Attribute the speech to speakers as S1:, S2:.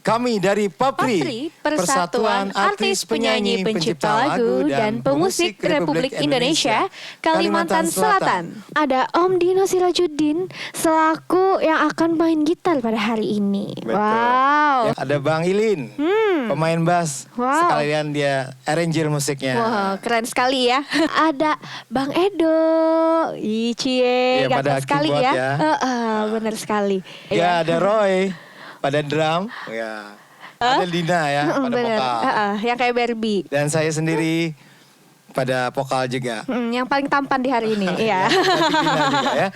S1: Kami dari Papri,
S2: Persatuan Artis Penyanyi Pencipta Lagu dan Pemusik Republik Indonesia Kalimantan Selatan. Ada Om Dino Sirajuddin selaku yang akan main gitar pada hari ini.
S1: Betul.
S2: Wow.
S1: Ya, ada Bang Ilin, pemain bass.
S2: Wow.
S1: Sekalian dia arranger musiknya.
S2: Wah, keren sekali ya. Ada Bang Edo, Icie,
S1: Ya, pada
S2: ganteng sekali
S1: keyboard
S2: ya.
S1: ya.
S2: Bener sekali.
S1: Ya, ada Roy pada drum. Ya. Ada Lina ya pada
S2: Bener.
S1: vokal.
S2: Yang kayak Barbie.
S1: Dan saya sendiri pada vokal juga.
S2: Yang paling tampan di hari ini. Iya.
S1: Nanti Lina juga ya.